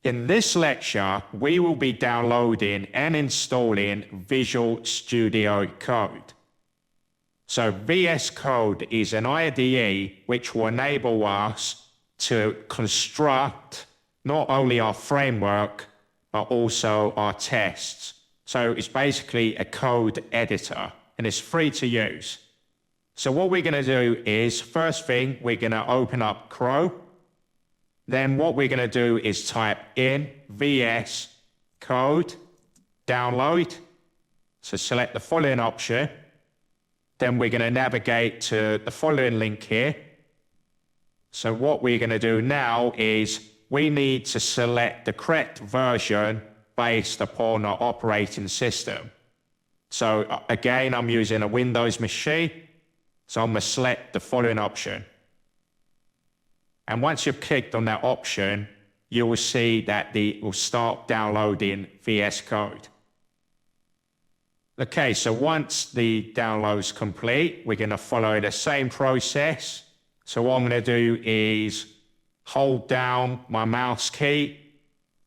In this lecture, we will be downloading and installing Visual Studio Code. So VS Code is an IDE which will enable us to construct not only our framework, but also our tests. So it's basically a code editor and it's free to use. So what we're going to do is, first thing, we're going to open up Chrome. Then what we're going to do is type in VS Code, download. So select the following option. Then we're going to navigate to the following link here. So what we're going to do now is we need to select the correct version based upon our operating system. So again, I'm using a Windows machine. So I'm going to select the following option. And once you've clicked on that option, you will see that it will start downloading VS Code. Okay, so once the download's complete, we're going to follow the same process. So what I'm going to do is hold down my mouse key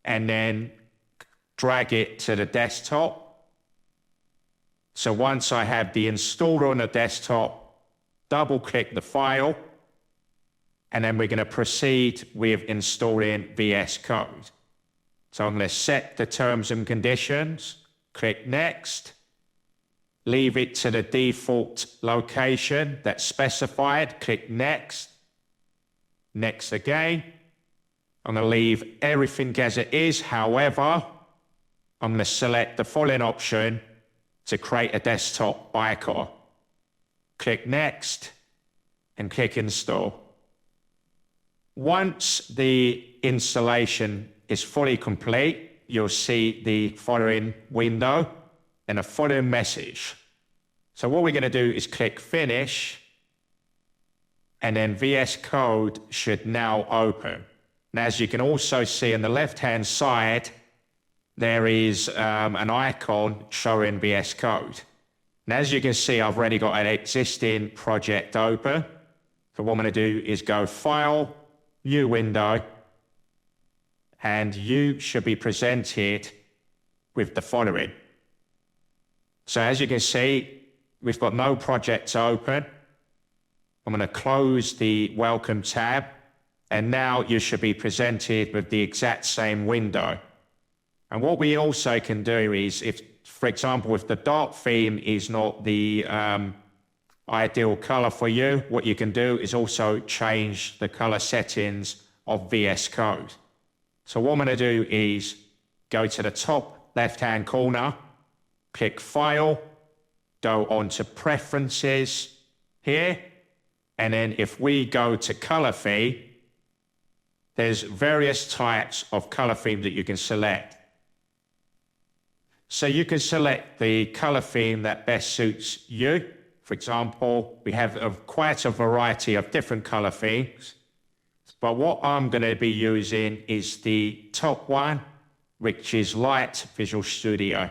and then drag it to the desktop. So once I have the installer on the desktop, double click the file, and then we're going to proceed with installing VS Code. So I'm going to set the terms and conditions, click Next, leave it to the default location that's specified, click Next, Next again. I'm going to leave everything as it is. However, I'm going to select the following option to create a desktop icon. Click Next and click Install. Once the installation is fully complete, you'll see the following window and a following message. So what we're going to do is click Finish, and then VS Code should now open. And as you can also see on the left-hand side, there is an icon showing VS Code. And as you can see, I've already got an existing project open. So what I'm going to do is go File, New Window, and you should be presented with the following. So as you can see, we've got no projects open. I'm going to close the Welcome tab, and now you should be presented with the exact same window. And what we also can do is, if, for example, if the dark theme is not the ideal color for you, what you can do is also change the color settings of VS Code. So what I'm going to do is go to the top left-hand corner, click File, go on to Preferences here, and then if we go to Color Theme, there's various types of color theme that you can select. So you can select the color theme that best suits you. For example, we have quite a variety of different color themes, but what I'm going to be using is the top one, which is Light Visual Studio.